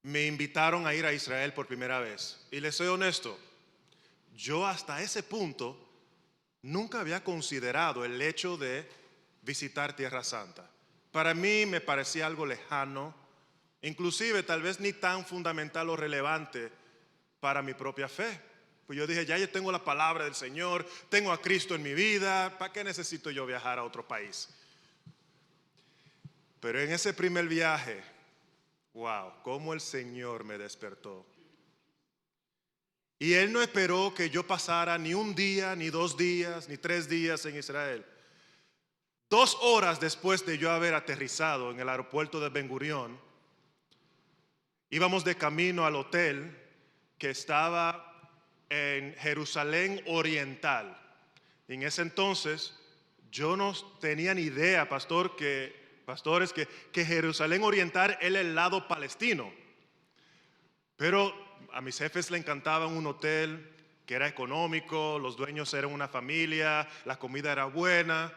me invitaron a ir a Israel por primera vez. Y les soy honesto, yo hasta ese punto nunca había considerado el hecho de visitar Tierra Santa. Para mí me parecía algo lejano, inclusive tal vez ni tan fundamental o relevante para mi propia fe. Pues yo dije, ya yo tengo la palabra del Señor, tengo a Cristo en mi vida, ¿para qué necesito yo viajar a otro país? Pero en ese primer viaje, wow, cómo el Señor me despertó. Y Él no esperó que yo pasara ni un día, ni 2 días, ni 3 días en Israel. 2 horas después de yo haber aterrizado en el aeropuerto de Ben Gurión, íbamos de camino al hotel que estaba en Jerusalén Oriental. En ese entonces yo no tenía ni idea, pastores, que Jerusalén Oriental era el lado palestino. Pero a mis jefes le encantaba un hotel que era económico, los dueños eran una familia, la comida era buena,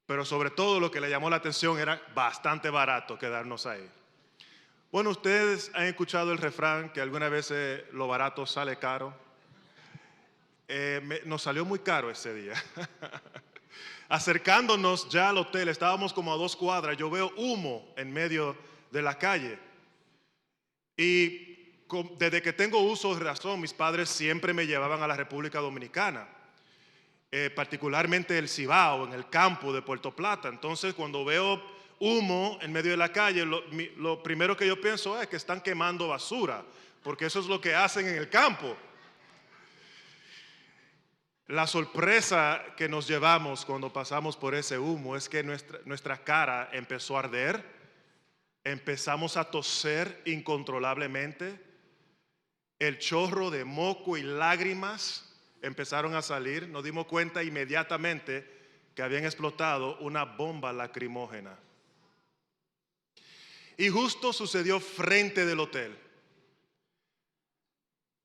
pero sobre todo lo que le llamó la atención era bastante barato quedarnos ahí. Bueno, ustedes han escuchado el refrán que algunas veces lo barato sale caro. Nos salió muy caro ese día. Acercándonos ya al hotel, estábamos como a 2 cuadras, yo veo humo en medio de la calle. Y desde que tengo uso de razón, mis padres siempre me llevaban a la República Dominicana, particularmente el Cibao, en el campo de Puerto Plata. Entonces, cuando veo humo en medio de la calle, lo primero que yo pienso es que están quemando basura, porque eso es lo que hacen en el campo. La sorpresa que nos llevamos cuando pasamos por ese humo es que nuestra cara empezó a arder, empezamos a toser incontrolablemente, el chorro de moco y lágrimas empezaron a salir. Nos dimos cuenta inmediatamente que habían explotado una bomba lacrimógena. Y justo sucedió frente del hotel.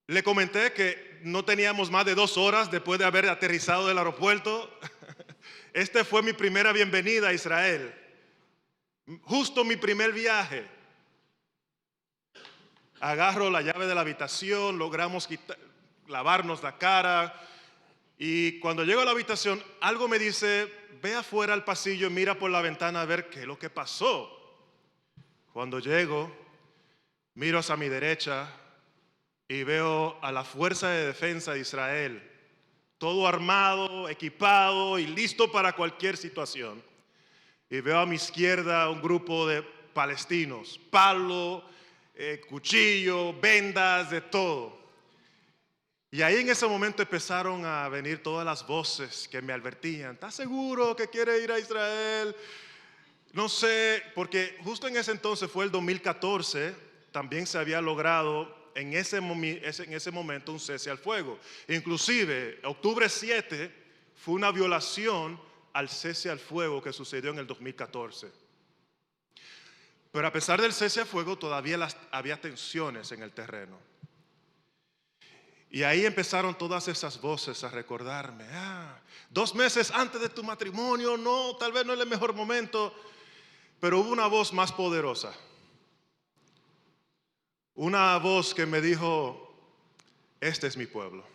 Le comenté que no teníamos más de 2 horas después de haber aterrizado del aeropuerto. Este fue mi primera bienvenida a Israel. Justo mi primer viaje. Agarro la llave de la habitación, logramos lavarnos la cara. Y cuando llego a la habitación, algo me dice, ve afuera al pasillo y mira por la ventana a ver qué es lo que pasó. Cuando llego, miro hacia mi derecha y veo a la Fuerza de Defensa de Israel, todo armado, equipado y listo para cualquier situación. Y veo a mi izquierda un grupo de palestinos, palo, cuchillo, vendas, de todo. Y ahí en ese momento empezaron a venir todas las voces que me advertían, ¿estás seguro que quiere ir a Israel? No sé, porque justo en ese entonces fue el 2014, también se había logrado en ese momento un cese al fuego. Inclusive, octubre 7 fue una violación al cese al fuego que sucedió en el 2014. Pero a pesar del cese al fuego, todavía había tensiones en el terreno. Y ahí empezaron todas esas voces a recordarme, 2 meses antes de tu matrimonio, no, tal vez no es el mejor momento. Pero hubo una voz más poderosa. Una voz que me dijo, este es mi pueblo.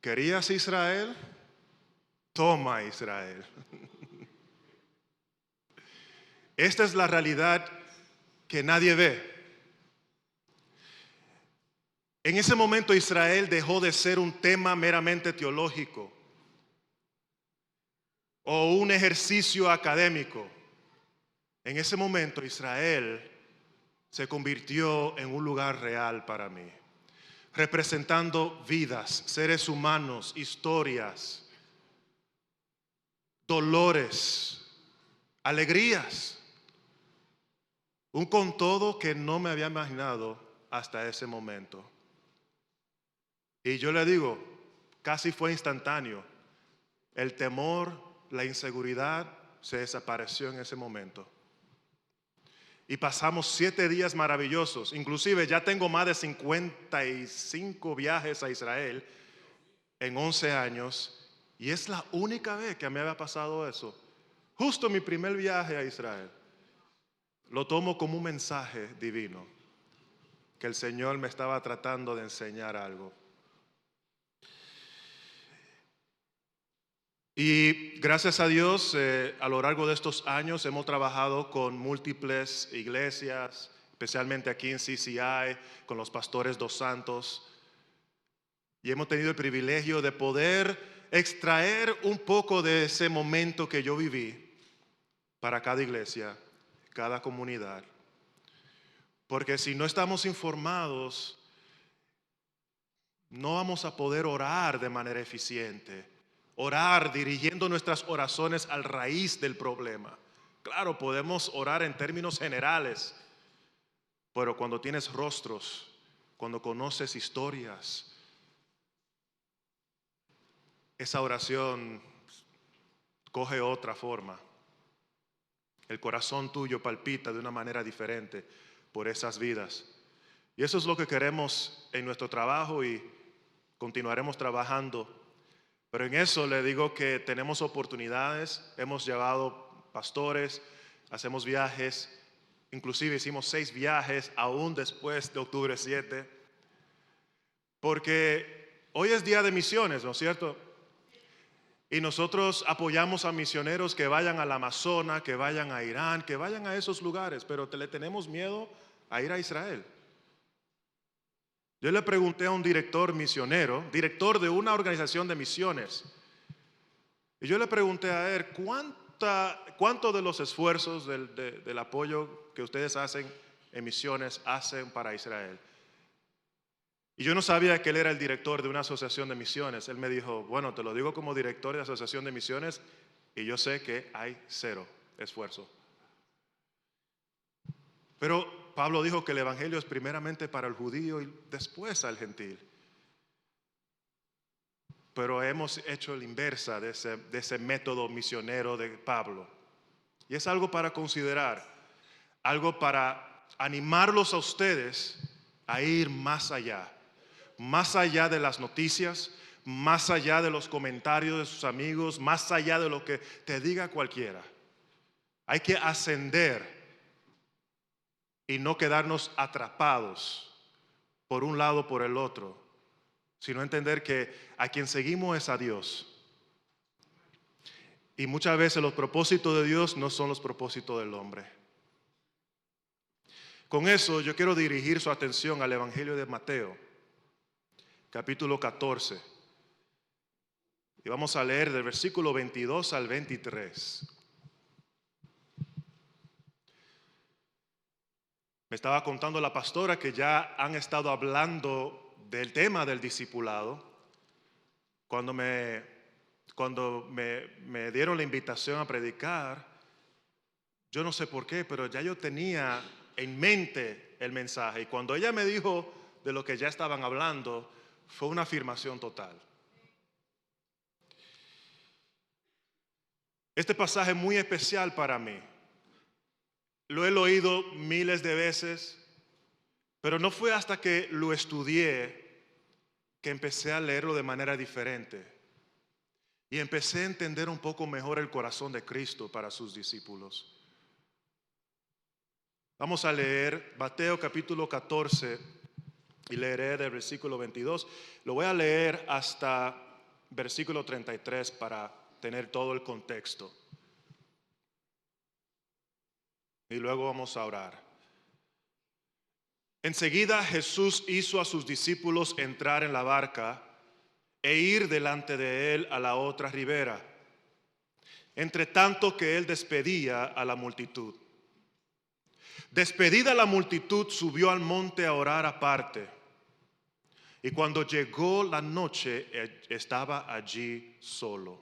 ¿Querías Israel? Toma Israel. Esta es la realidad que nadie ve. En ese momento Israel dejó de ser un tema meramente teológico o un ejercicio académico. En ese momento Israel se convirtió en un lugar real para mí, representando vidas, seres humanos, historias, dolores, alegrías, un con todo que no me había imaginado hasta ese momento. Y yo le digo, casi fue instantáneo. El temor, la inseguridad se desapareció en ese momento. Y pasamos 7 días maravillosos. Inclusive ya tengo más de 55 viajes a Israel en 11 años. Y es la única vez que me había pasado eso. Justo mi primer viaje a Israel. lo tomo como un mensaje divino, que el Señor me estaba tratando de enseñar algo. Y gracias a Dios, a lo largo de estos años hemos trabajado con múltiples iglesias, especialmente aquí en CCI, con los pastores Dos Santos. Y hemos tenido el privilegio de poder extraer un poco de ese momento que yo viví para cada iglesia, cada comunidad. Porque si no estamos informados, no vamos a poder orar de manera eficiente. Orar dirigiendo nuestras oraciones al raíz del problema. Claro, podemos orar en términos generales, pero cuando tienes rostros, cuando conoces historias, esa oración coge otra forma. El corazón tuyo palpita de una manera diferente por esas vidas. Y eso es lo que queremos en nuestro trabajo y continuaremos trabajando. Pero en eso le digo que tenemos oportunidades, hemos llevado pastores, hacemos viajes, inclusive hicimos 6 viajes aún después de octubre 7, porque hoy es día de misiones, ¿no es cierto? Y nosotros apoyamos a misioneros que vayan al Amazonas, que vayan a Irán, que vayan a esos lugares, pero le tenemos miedo a ir a Israel. Yo le pregunté a un director misionero, director de una organización de misiones, y yo le pregunté a él, ¿cuánto de los esfuerzos del apoyo que ustedes hacen en misiones hacen para Israel? Y yo no sabía que él era el director de una asociación de misiones. Él me dijo, bueno, te lo digo como director de asociación de misiones y yo sé que hay 0 esfuerzo. Pero Pablo dijo que el evangelio es primeramente para el judío y después al gentil. Pero hemos hecho la inversa de ese método misionero de Pablo. Y es algo para considerar, algo para animarlos a ustedes a ir más allá de las noticias, más allá de los comentarios de sus amigos, más allá de lo que te diga cualquiera. Hay que ascender y no quedarnos atrapados por un lado o por el otro, sino entender que a quien seguimos es a Dios. Y muchas veces los propósitos de Dios no son los propósitos del hombre. Con eso yo quiero dirigir su atención al Evangelio de Mateo, capítulo 14. Y vamos a leer del versículo 22 al 23. Me estaba contando la pastora que ya han estado hablando del tema del discipulado. Cuando me dieron la invitación a predicar, yo no sé por qué, pero ya yo tenía en mente el mensaje. Y cuando ella me dijo de lo que ya estaban hablando, fue una afirmación total. Este pasaje es muy especial para mí. Lo he oído miles de veces, pero no fue hasta que lo estudié que empecé a leerlo de manera diferente. Y empecé a entender un poco mejor el corazón de Cristo para sus discípulos. Vamos a leer Mateo capítulo 14 y leeré del versículo 22. Lo voy a leer hasta versículo 33 para tener todo el contexto. Y luego vamos a orar. Enseguida Jesús hizo a sus discípulos entrar en la barca e ir delante de él a la otra ribera, entre tanto que él despedía a la multitud. Despedida la multitud, subió al monte a orar aparte. Y cuando llegó la noche, estaba allí solo.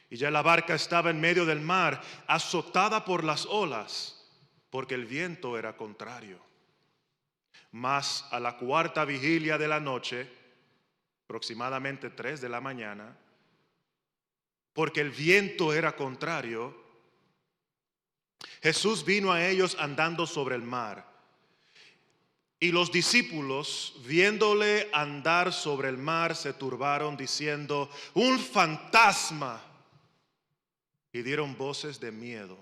Y ya la barca estaba en medio del mar, azotada por las olas, porque el viento era contrario. Mas a la 4ª vigilia de la noche, aproximadamente 3 de la mañana, porque el viento era contrario, Jesús vino a ellos andando sobre el mar. Y los discípulos, viéndole andar sobre el mar, se turbaron diciendo, ¡un fantasma! Y dieron voces de miedo.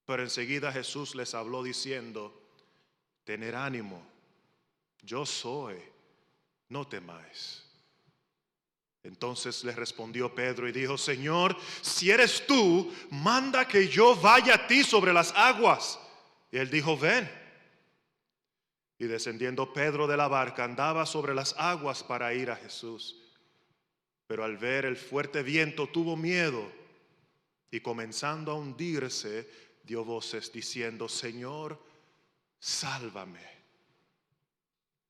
Pero enseguida Jesús les habló diciendo: tened ánimo, yo soy, no temáis. Entonces le respondió Pedro y dijo: Señor, si eres tú, manda que yo vaya a ti sobre las aguas. Y él dijo: ven. Y descendiendo Pedro de la barca, andaba sobre las aguas para ir a Jesús. Pero al ver el fuerte viento tuvo miedo, y comenzando a hundirse, dio voces diciendo: Señor, sálvame.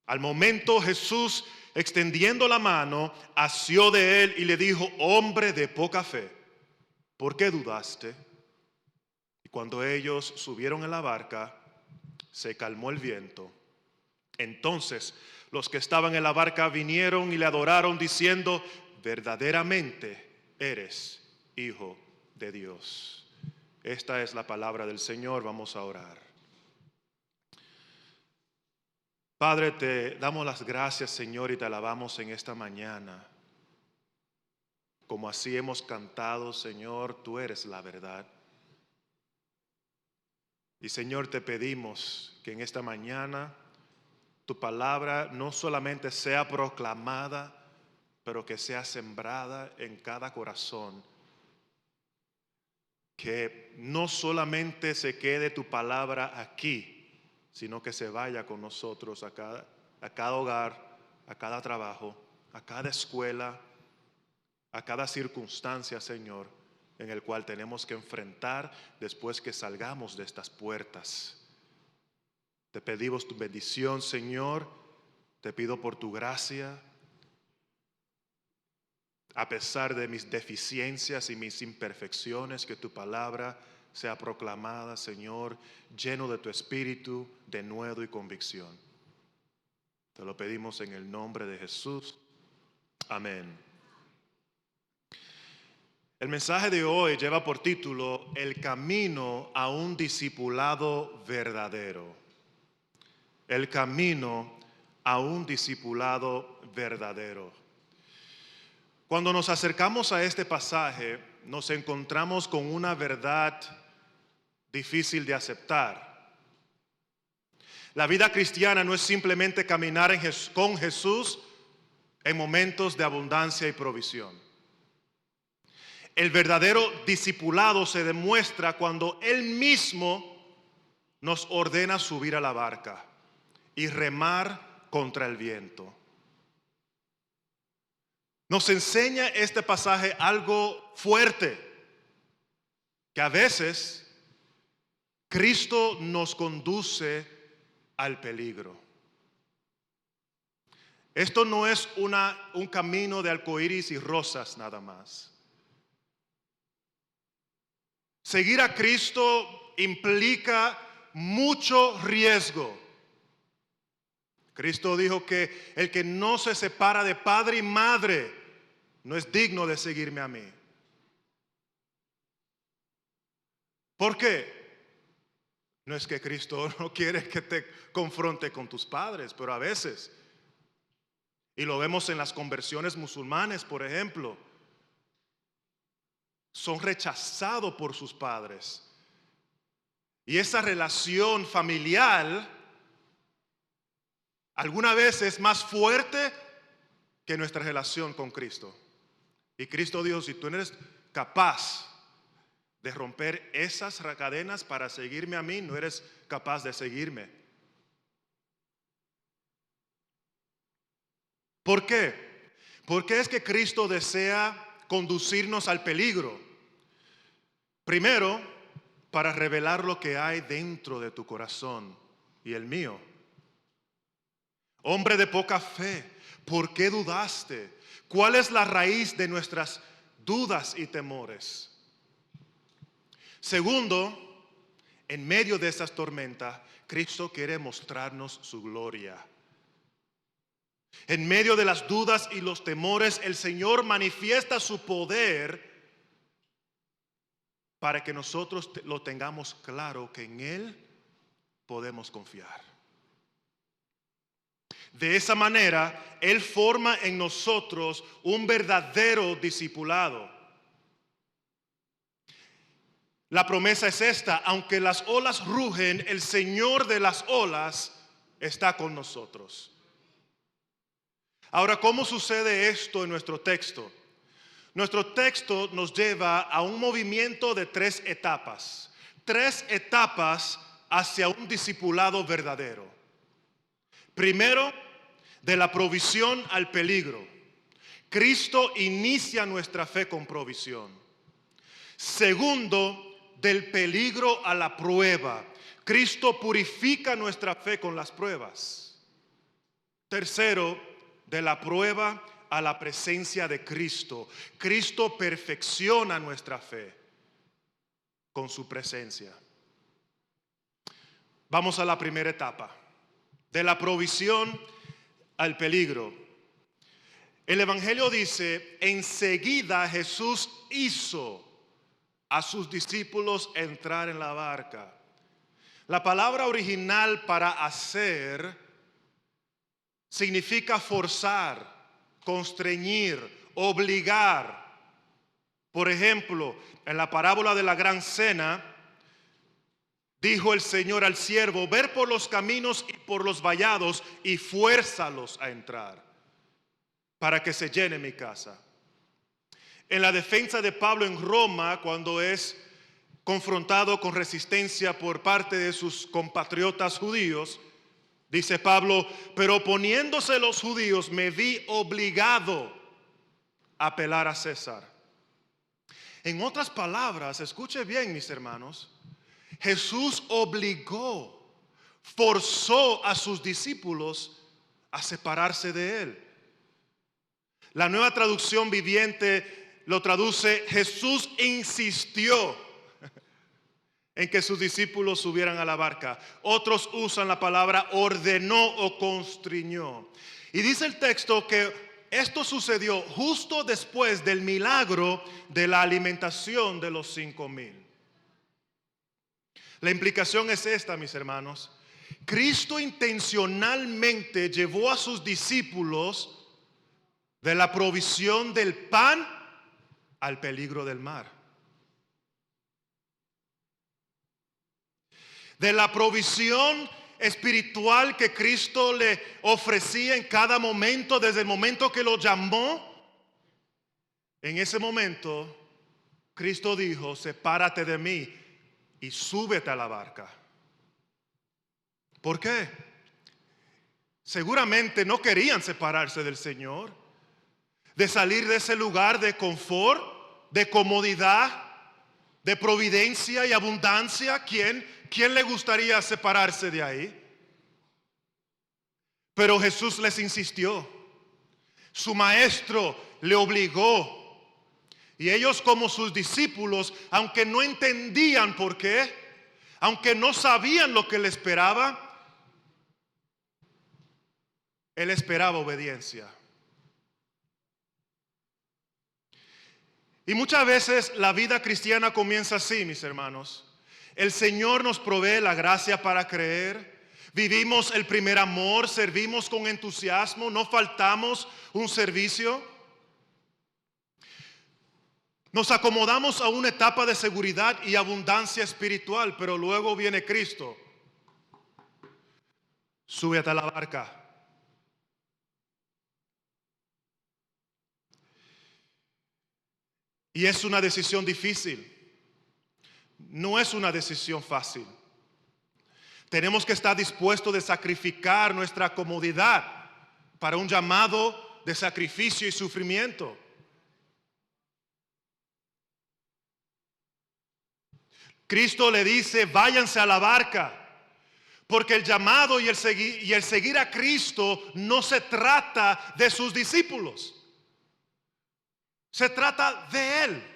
Al momento Jesús, extendiendo la mano, asió de él y le dijo: hombre de poca fe, ¿por qué dudaste? Y cuando ellos subieron en la barca, se calmó el viento. Entonces los que estaban en la barca vinieron y le adoraron diciendo: verdaderamente eres Hijo de Dios. Esta es la palabra del Señor. Vamos a orar. Padre, te damos las gracias, Señor, y te alabamos en esta mañana. Como así hemos cantado, Señor, tú eres la verdad. Y Señor, te pedimos que en esta mañana tu palabra no solamente sea proclamada, pero que sea sembrada en cada corazón. Que no solamente se quede tu palabra aquí, sino que se vaya con nosotros a cada hogar, a cada trabajo, a cada escuela, a cada circunstancia, Señor, en el cual tenemos que enfrentar después que salgamos de estas puertas. Te pedimos tu bendición, Señor. Te pido por tu gracia. A pesar de mis deficiencias y mis imperfecciones, que tu palabra sea proclamada, Señor, lleno de tu espíritu, de nuevo y convicción. Te lo pedimos en el nombre de Jesús. Amén. El mensaje de hoy lleva por título: El camino a un discipulado verdadero. El camino a un discipulado verdadero. Cuando nos acercamos a este pasaje, nos encontramos con una verdad difícil de aceptar. La vida cristiana no es simplemente caminar con Jesús en momentos de abundancia y provisión. El verdadero discipulado se demuestra cuando Él mismo nos ordena subir a la barca y remar contra el viento. Nos enseña este pasaje algo fuerte, que a veces Cristo nos conduce al peligro. Esto no es un camino de arcoíris y rosas nada más. Seguir a Cristo implica mucho riesgo. Cristo dijo que el que no se separa de padre y madre no es digno de seguirme a mí. ¿Por qué? No es que Cristo no quiere que te confronte con tus padres, pero a veces, y lo vemos en las conversiones musulmanes, por ejemplo, son rechazados por sus padres. Y esa relación familiar alguna vez es más fuerte que nuestra relación con Cristo. Y Cristo dijo: si tú no eres capaz de romper esas cadenas para seguirme a mí, no eres capaz de seguirme. ¿Por qué? Porque es que Cristo desea conducirnos al peligro. Primero, para revelar lo que hay dentro de tu corazón y el mío. Hombre de poca fe, ¿por qué dudaste? ¿Cuál es la raíz de nuestras dudas y temores? Segundo, en medio de esas tormentas, Cristo quiere mostrarnos su gloria. En medio de las dudas y los temores, el Señor manifiesta su poder para que nosotros lo tengamos claro, que en Él podemos confiar. De esa manera, Él forma en nosotros un verdadero discipulado. La promesa es esta: aunque las olas rugen, el Señor de las olas está con nosotros. Ahora, ¿cómo sucede esto en nuestro texto? Nuestro texto nos lleva a un movimiento de tres etapas hacia un discipulado verdadero. Primero, de la provisión al peligro. Cristo inicia nuestra fe con provisión. Segundo, del peligro a la prueba. Cristo purifica nuestra fe con las pruebas. Tercero, de la prueba a la presencia de Cristo. Cristo perfecciona nuestra fe con su presencia. Vamos a la primera etapa, de la provisión al peligro. El Evangelio dice: enseguida Jesús hizo a sus discípulos entrar en la barca. La palabra original para hacer significa forzar, constreñir, obligar. Por ejemplo, en la parábola de la gran cena, dijo el Señor al siervo: ver por los caminos y por los vallados y fuérzalos a entrar, para que se llene mi casa. En la defensa de Pablo en Roma, cuando es confrontado con resistencia por parte de sus compatriotas judíos, dice Pablo: pero oponiéndose los judíos, me vi obligado a apelar a César. En otras palabras, escuche bien, mis hermanos, Jesús obligó, forzó a sus discípulos a separarse de él. La Nueva Traducción Viviente lo traduce: Jesús insistió en que sus discípulos subieran a la barca. Otros usan la palabra ordenó o constriñó. Y dice el texto que esto sucedió justo después del milagro de la alimentación de los 5,000. La implicación es esta, mis hermanos: Cristo intencionalmente llevó a sus discípulos de la provisión del pan al peligro del mar. De la provisión espiritual que Cristo le ofrecía en cada momento, desde el momento que lo llamó. En ese momento, Cristo dijo: sepárate de mí y súbete a la barca. ¿Por qué? Seguramente no querían separarse del Señor, de salir de ese lugar de confort, de comodidad, de providencia y abundancia. ¿Quién le gustaría separarse de ahí? Pero Jesús les insistió. Su maestro le obligó. Y ellos, como sus discípulos, aunque no entendían por qué, aunque no sabían lo que le esperaba, él esperaba obediencia. Y muchas veces la vida cristiana comienza así, mis hermanos. El Señor nos provee la gracia para creer. Vivimos el primer amor, servimos con entusiasmo, no faltamos un servicio. Nos acomodamos a una etapa de seguridad y abundancia espiritual, pero luego viene Cristo. Súbete a la barca. Y es una decisión difícil. No es una decisión fácil. Tenemos que estar dispuestos de sacrificar nuestra comodidad para un llamado de sacrificio y sufrimiento. Cristo le dice: váyanse a la barca. Porque el llamado y el seguir a Cristo no se trata de sus discípulos. Se trata de Él.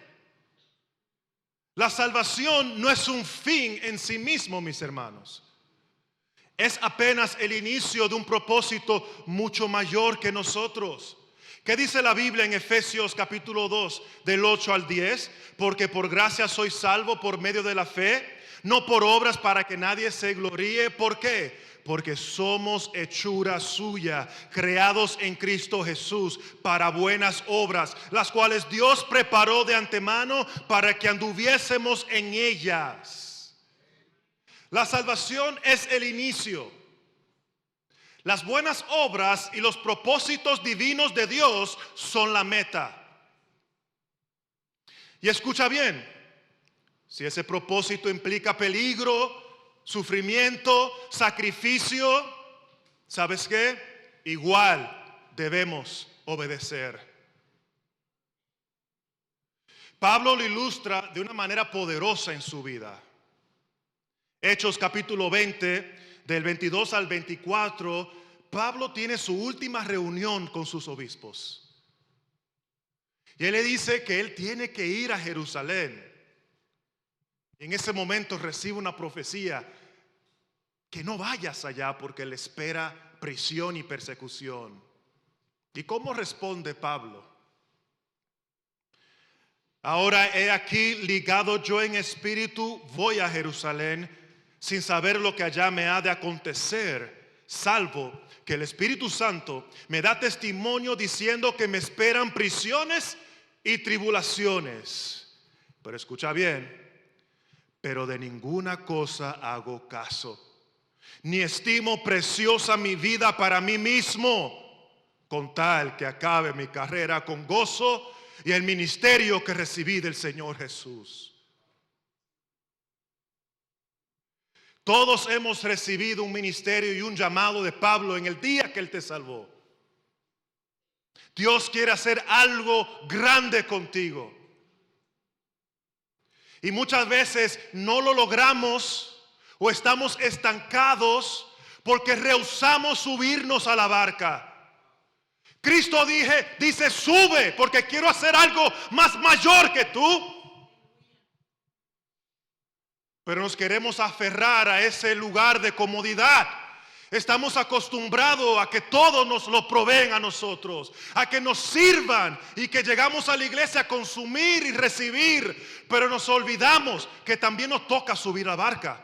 La salvación no es un fin en sí mismo, mis hermanos. Es apenas el inicio de un propósito mucho mayor que nosotros. ¿Qué dice la Biblia en Efesios capítulo 2, del 8 al 10? Porque por gracia sois salvo por medio de la fe, no por obras para que nadie se gloríe. ¿Por qué? Porque somos hechura suya, creados en Cristo Jesús para buenas obras, las cuales Dios preparó de antemano para que anduviésemos en ellas. La salvación es el inicio. Las buenas obras y los propósitos divinos de Dios son la meta. Y escucha bien, si ese propósito implica peligro, sufrimiento, sacrificio, ¿sabes qué? Igual debemos obedecer. Pablo lo ilustra de una manera poderosa en su vida. Hechos capítulo 20, del 22 al 24, Pablo tiene su última reunión con sus obispos. Y él le dice que él tiene que ir a Jerusalén. Y en ese momento recibe una profecía: que no vayas allá porque le espera prisión y persecución. ¿Y cómo responde Pablo? Ahora he aquí, ligado yo en espíritu, voy a Jerusalén, sin saber lo que allá me ha de acontecer, salvo que el Espíritu Santo me da testimonio diciendo que me esperan prisiones y tribulaciones. Pero escucha bien, pero de ninguna cosa hago caso, ni estimo preciosa mi vida para mí mismo, con tal que acabe mi carrera con gozo y el ministerio que recibí del Señor Jesús. Todos hemos recibido un ministerio y un llamado de Pablo en el día que Él te salvó. Dios quiere hacer algo grande contigo. Y muchas veces no lo logramos o estamos estancados porque rehusamos subirnos a la barca. Cristo dice, sube porque quiero hacer algo más mayor que tú. Pero nos queremos aferrar a ese lugar de comodidad. Estamos acostumbrados a que todos nos lo proveen a nosotros, a que nos sirvan y que llegamos a la iglesia a consumir y recibir, pero nos olvidamos que también nos toca subir la barca.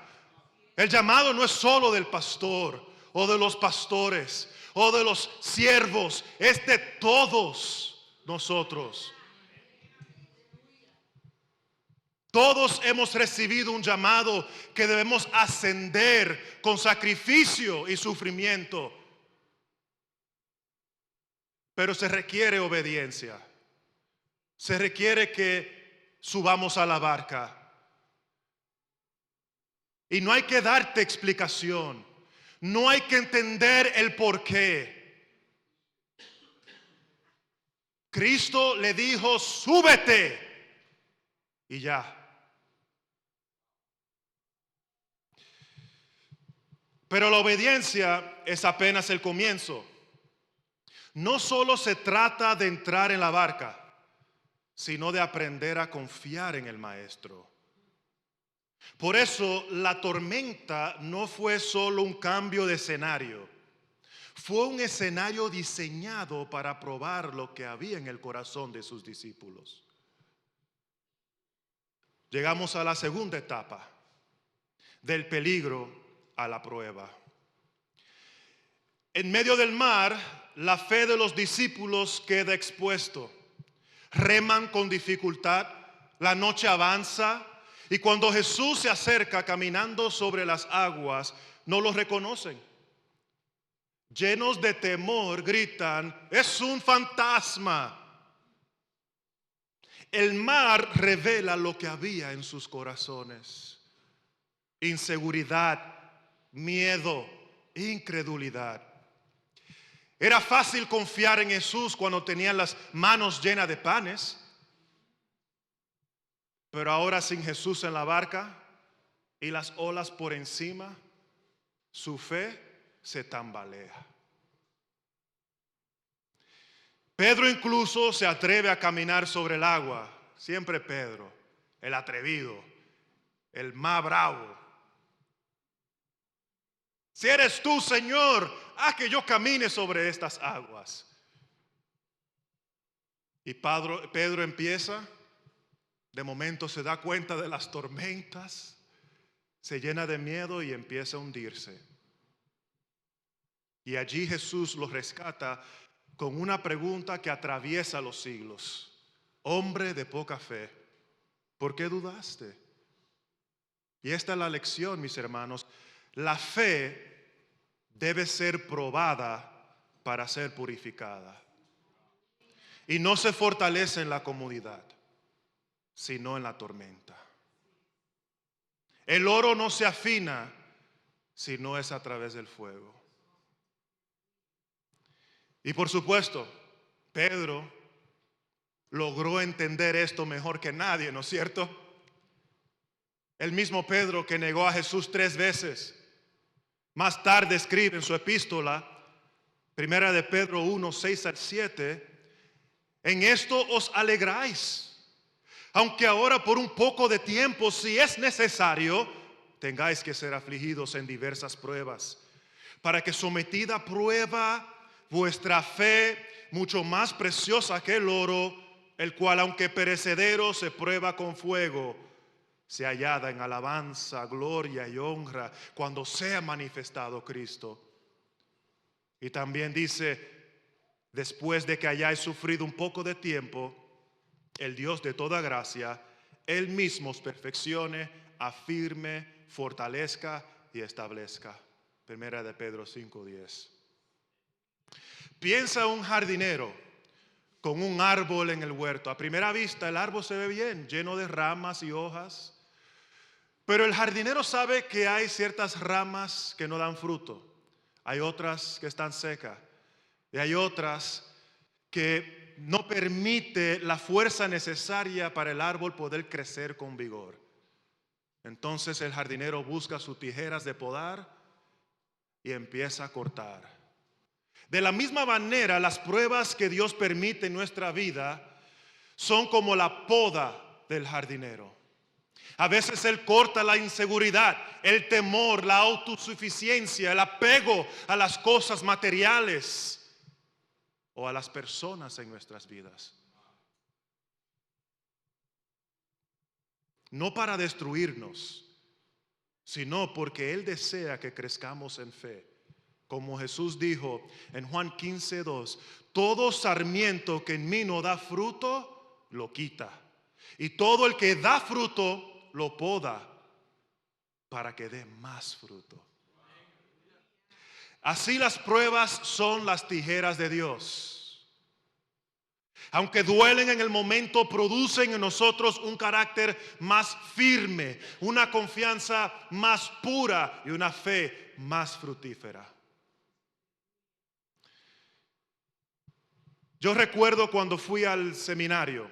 El llamado no es solo del pastor o de los pastores o de los siervos, es de todos nosotros. Todos hemos recibido un llamado que debemos ascender con sacrificio y sufrimiento. Pero se requiere obediencia. Se requiere que subamos a la barca. Y no hay que darte explicación. No hay que entender el por qué. Cristo le dijo, súbete. Y ya. Pero la obediencia es apenas el comienzo. No solo se trata de entrar en la barca, sino de aprender a confiar en el maestro. Por eso la tormenta no fue solo un cambio de escenario. Fue un escenario diseñado para probar lo que había en el corazón de sus discípulos. Llegamos a la segunda etapa, del peligro a la prueba. En medio del mar, la fe de los discípulos queda expuesto. Reman con dificultad, la noche avanza y cuando Jesús se acerca caminando sobre las aguas, no lo reconocen. Llenos de temor, gritan, es un fantasma. El mar revela lo que había en sus corazones: inseguridad, miedo, incredulidad. Era fácil confiar en Jesús cuando tenían las manos llenas de panes, pero ahora sin Jesús en la barca y las olas por encima, su fe se tambalea. Pedro incluso se atreve a caminar sobre el agua. Siempre Pedro, el atrevido, el más bravo. Si eres tú, Señor, haz que yo camine sobre estas aguas. Y Pedro empieza, de momento se da cuenta de las tormentas, se llena de miedo y empieza a hundirse. Y allí Jesús los rescata con una pregunta que atraviesa los siglos. Hombre de poca fe, ¿por qué dudaste? Y esta es la lección, mis hermanos. La fe debe ser probada para ser purificada. Y no se fortalece en la comodidad, sino en la tormenta. El oro no se afina si no es a través del fuego. Y por supuesto, Pedro logró entender esto mejor que nadie, ¿no es cierto? El mismo Pedro que negó a Jesús 3 veces. Más tarde escribe en su epístola, primera de Pedro 1, 6 al 7, en esto os alegráis, aunque ahora por un poco de tiempo, si es necesario, tengáis que ser afligidos en diversas pruebas, para que sometida a prueba vuestra fe, mucho más preciosa que el oro, el cual aunque perecedero se prueba con fuego, se hallada en alabanza, gloria y honra cuando sea manifestado Cristo. Y también dice, después de que hayáis sufrido un poco de tiempo, el Dios de toda gracia, Él mismo os perfeccione, afirme, fortalezca y establezca. Primera de Pedro 5:10. Piensa un jardinero con un árbol en el huerto. A primera vista el árbol se ve bien, lleno de ramas y hojas. Pero el jardinero sabe que hay ciertas ramas que no dan fruto. Hay otras que están secas. Y hay otras que no permite la fuerza necesaria para el árbol poder crecer con vigor. Entonces el jardinero busca sus tijeras de podar y empieza a cortar. De la misma manera, las pruebas que Dios permite en nuestra vida son como la poda del jardinero. A veces Él corta la inseguridad, el temor, la autosuficiencia, el apego a las cosas materiales o a las personas en nuestras vidas. No para destruirnos, sino porque Él desea que crezcamos en fe. Como Jesús dijo en Juan 15:2, todo sarmiento que en mí no da fruto, lo quita. Y todo el que da fruto, lo poda para que dé más fruto. Así las pruebas son las tijeras de Dios. Aunque duelen en el momento, producen en nosotros un carácter más firme, una confianza más pura y una fe más fructífera. Yo recuerdo cuando fui al seminario,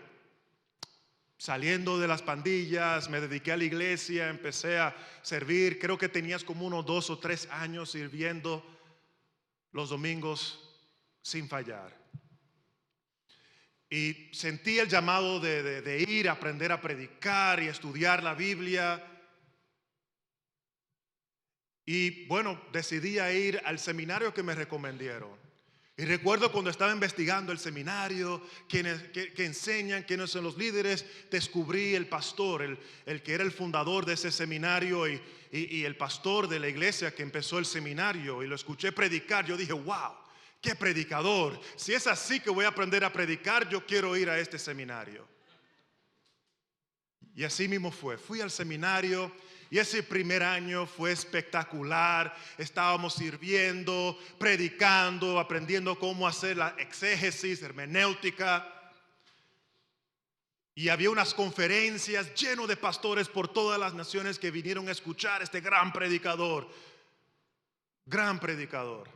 saliendo de las pandillas, me dediqué a la iglesia, empecé a servir. Creo que tenías como unos 2 o 3 años sirviendo los domingos sin fallar. Y sentí el llamado de ir a aprender a predicar y estudiar la Biblia. Y bueno, decidí ir al seminario que me recomendaron. Y recuerdo cuando estaba investigando el seminario, que enseñan, quiénes son los líderes, descubrí el pastor, el que era el fundador de ese seminario y el pastor de la iglesia que empezó el seminario. Y lo escuché predicar, yo dije, wow, qué predicador. Si es así que voy a aprender a predicar, yo quiero ir a este seminario. Y así mismo fue, fui al seminario. Y ese primer año fue espectacular. Estábamos sirviendo, predicando, aprendiendo cómo hacer la exégesis, hermenéutica. Y había unas conferencias llenas de pastores por todas las naciones que vinieron a escuchar a este gran predicador. Gran predicador.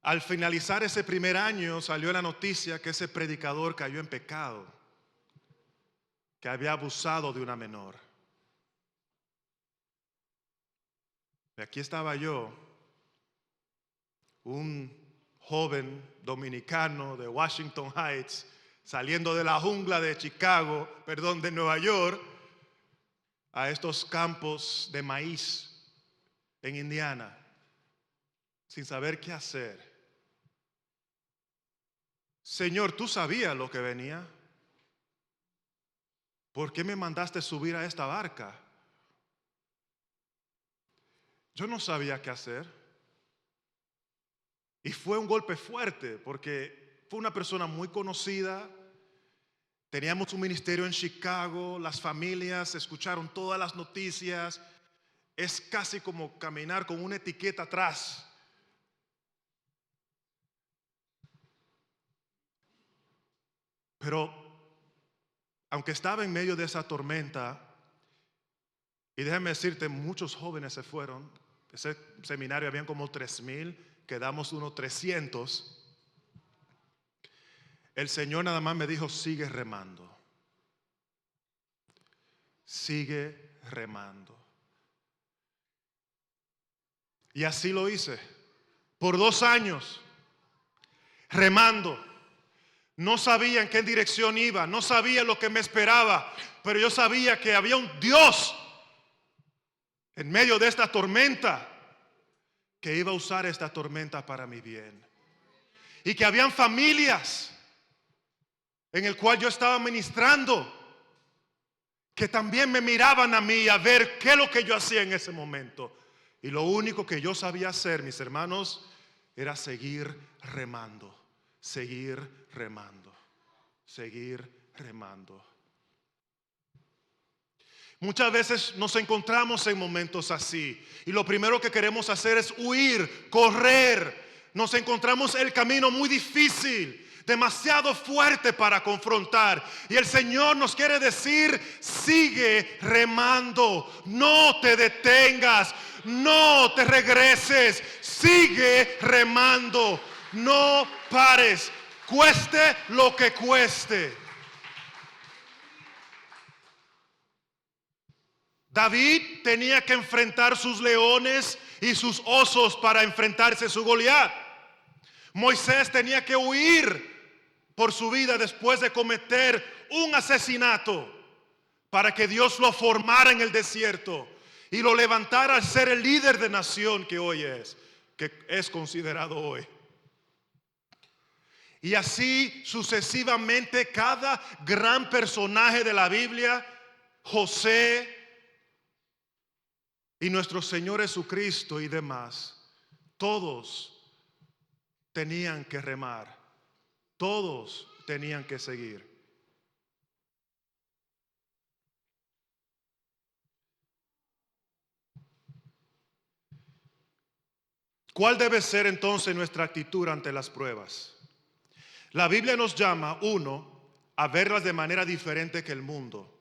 Al finalizar ese primer año salió la noticia que ese predicador cayó en pecado, que había abusado de una menor. Y aquí estaba yo, un joven dominicano de Washington Heights, saliendo de la jungla de de Nueva York, a estos campos de maíz en Indiana, sin saber qué hacer. Señor, ¿tú sabías lo que venía? ¿por qué me mandaste subir a esta barca? Yo no sabía qué hacer. Y fue un golpe fuerte porque fue una persona muy conocida. Teníamos un ministerio en Chicago, las familias escucharon todas las noticias. Es casi como caminar con una etiqueta atrás. Pero aunque estaba en medio de esa tormenta, y déjame decirte, muchos jóvenes se fueron. Ese seminario habían como 3,000, quedamos unos 300. El Señor nada más me dijo: sigue remando. Sigue remando. Y así lo hice. Por 2 años, remando. No sabía en qué dirección iba, no sabía lo que me esperaba, pero yo sabía que había un Dios en medio de esta tormenta que iba a usar esta tormenta para mi bien. Y que habían familias en el cual yo estaba ministrando que también me miraban a mí a ver qué es lo que yo hacía en ese momento. Y lo único que yo sabía hacer, mis hermanos, era seguir remando, seguir remando, seguir remando. Muchas veces nos encontramos en momentos así y lo primero que queremos hacer es huir, correr. Nos encontramos el camino muy difícil, demasiado fuerte para confrontar. Y el Señor nos quiere decir: sigue remando, no te detengas, no te regreses, sigue remando, no pares, cueste lo que cueste. David tenía que enfrentar sus leones y sus osos para enfrentarse a su Goliat. Moisés tenía que huir por su vida después de cometer un asesinato para que Dios lo formara en el desierto y lo levantara a ser el líder de nación que hoy es, que es considerado hoy. Y así sucesivamente cada gran personaje de la Biblia, José y nuestro Señor Jesucristo y demás, todos tenían que remar, todos tenían que seguir. ¿Cuál debe ser entonces nuestra actitud ante las pruebas? La Biblia nos llama, 1, a verlas de manera diferente que el mundo,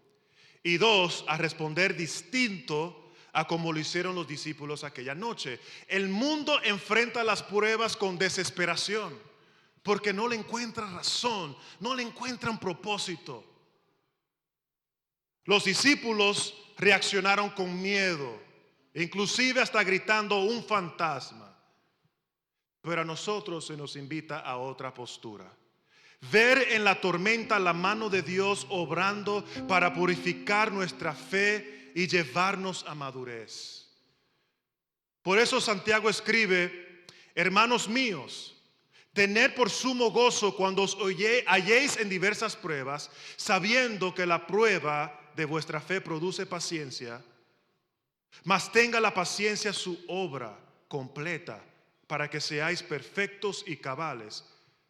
y 2, a responder distinto a como lo hicieron los discípulos aquella noche. El mundo enfrenta las pruebas con desesperación porque no le encuentra razón, no le encuentran propósito. Los discípulos reaccionaron con miedo, inclusive hasta gritando un fantasma. Pero a nosotros se nos invita a otra postura. Ver en la tormenta la mano de Dios obrando para purificar nuestra fe y llevarnos a madurez. Por eso Santiago escribe: hermanos míos, tened por sumo gozo cuando os halléis en diversas pruebas, sabiendo que la prueba de vuestra fe produce paciencia, mas tenga la paciencia su obra completa, para que seáis perfectos y cabales,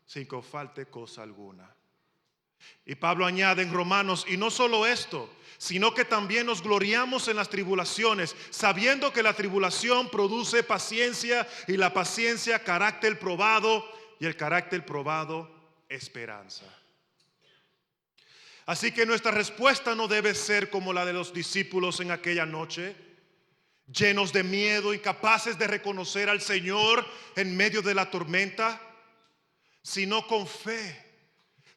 sin que os falte cosa alguna. Y Pablo añade en Romanos: y no solo esto, sino que también nos gloriamos en las tribulaciones, sabiendo que la tribulación produce paciencia, y la paciencia carácter probado, y el carácter probado esperanza. Así que nuestra respuesta no debe ser como la de los discípulos en aquella noche, llenos de miedo, incapaces de reconocer al Señor en medio de la tormenta, sino con fe,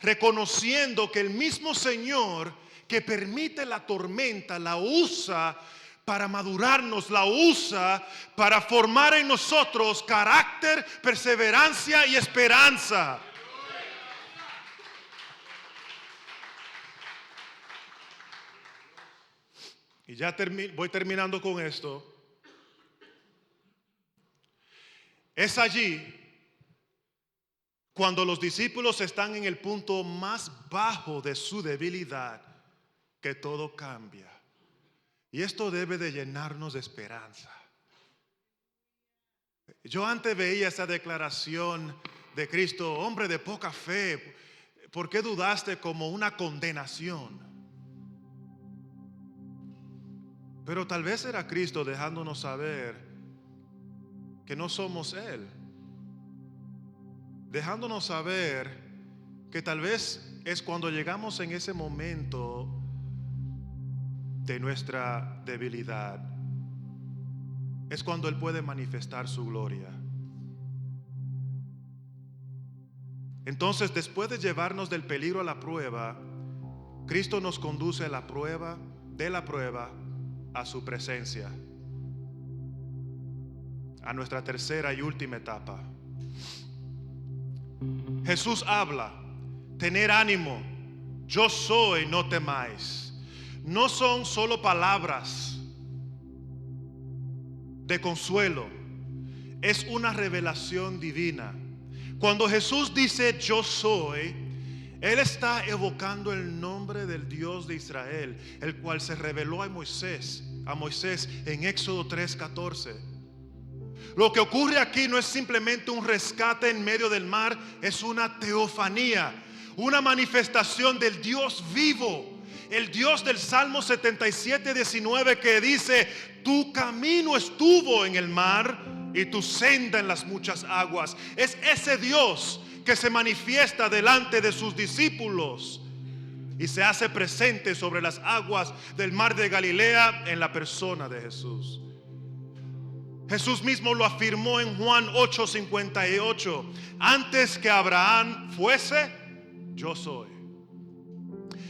reconociendo que el mismo Señor que permite la tormenta la usa para madurarnos, la usa para formar en nosotros carácter, perseverancia y esperanza. Y ya voy terminando con esto. Es allí cuando los discípulos están en el punto más bajo de su debilidad, que todo cambia. Y esto debe de llenarnos de esperanza. Yo antes veía esa declaración de Cristo, hombre de poca fe, ¿por qué dudaste? Como una condenación. Pero tal vez era Cristo dejándonos saber que no somos Él, dejándonos saber que tal vez es cuando llegamos en ese momento de nuestra debilidad, es cuando Él puede manifestar su gloria. Entonces, después de llevarnos del peligro a la prueba, Cristo nos conduce a la prueba, de la prueba a su presencia, a nuestra tercera y última etapa. Jesús habla: tener ánimo, yo soy, no temáis. No son solo palabras de consuelo, es una revelación divina. Cuando Jesús dice yo soy, Él está evocando el nombre del Dios de Israel, el cual se reveló a Moisés en Éxodo 3:14. Lo que ocurre aquí no es simplemente un rescate en medio del mar, es una teofanía, una manifestación del Dios vivo, el Dios del Salmo 77:19, que dice: tu camino estuvo en el mar y tu senda en las muchas aguas. Es ese Dios que se manifiesta delante de sus discípulos y se hace presente sobre las aguas del mar de Galilea en la persona de Jesús. Jesús mismo lo afirmó en Juan 8:58: antes que Abraham fuese, yo soy.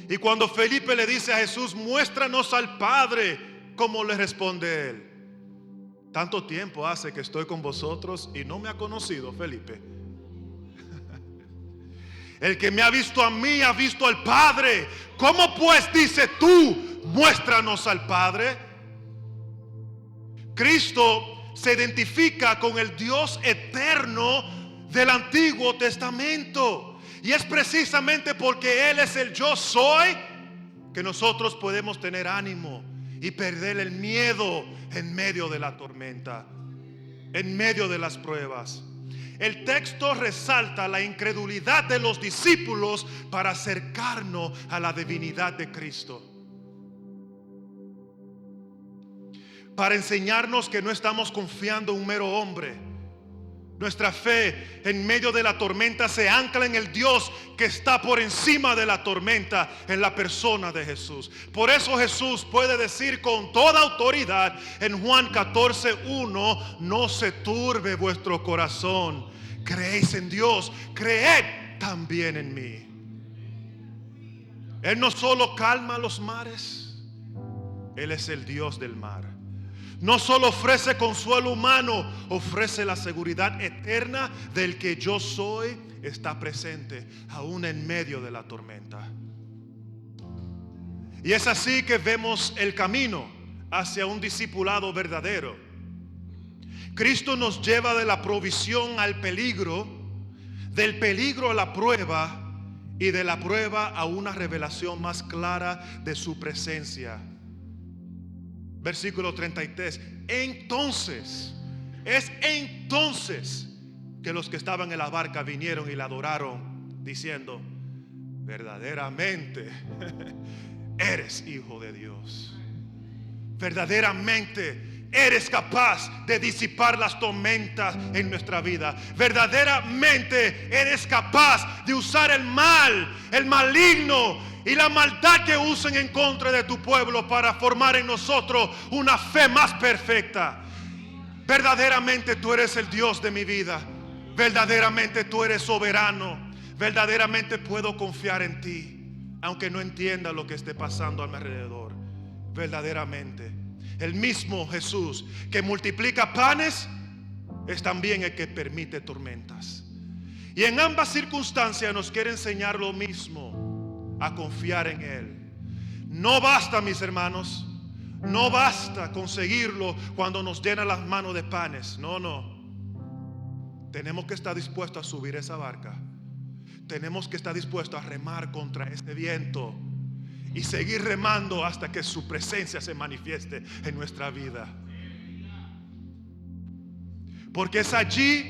Y cuando Felipe le dice a Jesús: muéstranos al Padre, ¿cómo le responde él? Tanto tiempo hace que estoy con vosotros y no me ha conocido, Felipe. El que me ha visto a mí ha visto al Padre. ¿Cómo pues dice tú, muéstranos al Padre? Cristo se identifica con el Dios eterno del Antiguo Testamento. Y es precisamente porque Él es el yo soy que nosotros podemos tener ánimo y perder el miedo en medio de la tormenta, en medio de las pruebas. El texto resalta la incredulidad de los discípulos para acercarnos a la divinidad de Cristo, para enseñarnos que no estamos confiando en un mero hombre. Nuestra fe en medio de la tormenta se ancla en el Dios que está por encima de la tormenta, en la persona de Jesús. Por eso Jesús puede decir con toda autoridad en Juan 14:1: no se turbe vuestro corazón, creéis en Dios, creed también en mí. Él no solo calma los mares, Él es el Dios del mar. No solo ofrece consuelo humano, ofrece la seguridad eterna del que yo soy está presente aún en medio de la tormenta. Y es así que vemos el camino hacia un discipulado verdadero. Cristo nos lleva de la provisión al peligro, del peligro a la prueba y de la prueba a una revelación más clara de su presencia. Versículo 33. Entonces que los que estaban en la barca vinieron y la adoraron, diciendo: verdaderamente eres hijo de Dios. Verdaderamente eres capaz de disipar las tormentas en nuestra vida. Verdaderamente eres capaz de usar el mal, el maligno y la maldad que usen en contra de tu pueblo para formar en nosotros una fe más perfecta. Verdaderamente tú eres el Dios de mi vida. Verdaderamente tú eres soberano. Verdaderamente puedo confiar en ti, aunque no entienda lo que esté pasando a mi alrededor. Verdaderamente el mismo Jesús que multiplica panes es también el que permite tormentas. Y en ambas circunstancias nos quiere enseñar lo mismo: a confiar en Él. No basta, mis hermanos, no basta conseguirlo cuando nos llenan las manos de panes. No. Tenemos que estar dispuestos a subir esa barca. Tenemos que estar dispuestos a remar contra este viento y seguir remando hasta que su presencia se manifieste en nuestra vida. Porque es allí,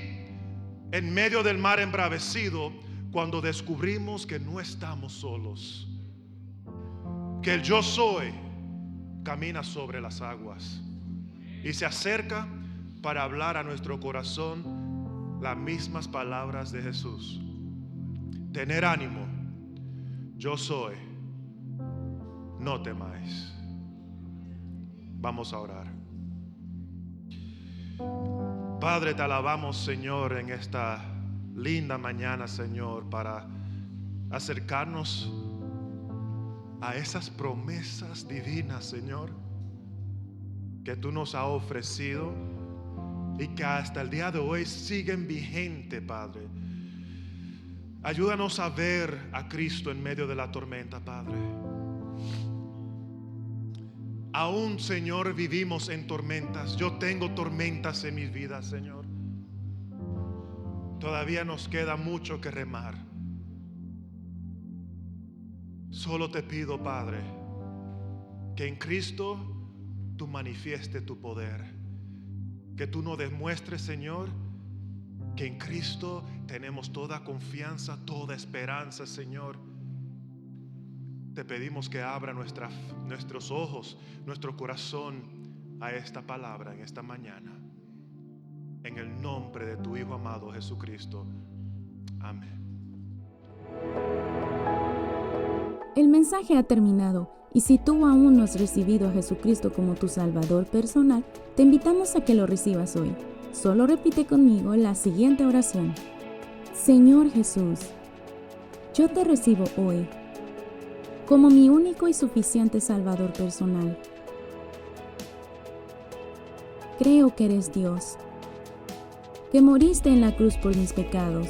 en medio del mar embravecido, cuando descubrimos que no estamos solos, que el yo soy camina sobre las aguas y se acerca para hablar a nuestro corazón las mismas palabras de Jesús. Tener ánimo, yo soy, no temáis. Vamos a orar. Padre, te alabamos, Señor, en esta linda mañana, Señor, para acercarnos a esas promesas divinas, Señor, que tú nos has ofrecido y que hasta el día de hoy siguen vigentes, Padre. Ayúdanos a ver a Cristo en medio de la tormenta, Padre. Aún, Señor, vivimos en tormentas. Yo tengo tormentas en mi vida, Señor. Todavía nos queda mucho que remar. Solo te pido, Padre, que en Cristo tú manifiestes tu poder. Que tú nos demuestres, Señor, que en Cristo tenemos toda confianza, toda esperanza, Señor. Te pedimos que abra nuestros ojos, nuestro corazón a esta palabra en esta mañana. En el nombre de tu Hijo amado Jesucristo. Amén. El mensaje ha terminado y si tú aún no has recibido a Jesucristo como tu Salvador personal, te invitamos a que lo recibas hoy. Solo repite conmigo la siguiente oración. Señor Jesús, yo te recibo hoy como mi único y suficiente Salvador personal. Creo que eres Dios, que moriste en la cruz por mis pecados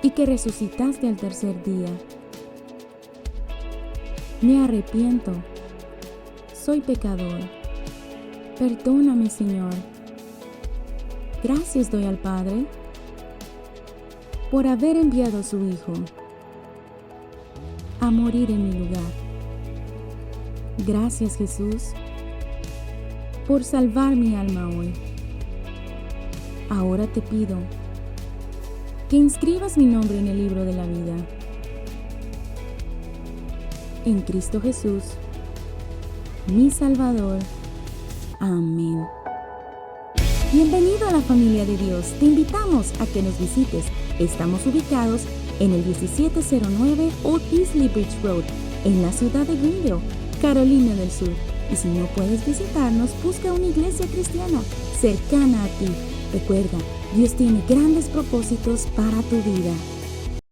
y que resucitaste al tercer día. Me arrepiento, soy pecador. Perdóname, Señor. Gracias doy al Padre por haber enviado a su Hijo a morir en mi lugar. Gracias, Jesús, por salvar mi alma hoy. Ahora te pido que inscribas mi nombre en el libro de la vida. En Cristo Jesús, mi Salvador. Amén. Bienvenido a la familia de Dios. Te invitamos a que nos visites. Estamos ubicados en el 1709 Old Easley Bridge Road, en la ciudad de Greenville, Carolina del Sur. Y si no puedes visitarnos, busca una iglesia cristiana cercana a ti. Recuerda, Dios tiene grandes propósitos para tu vida.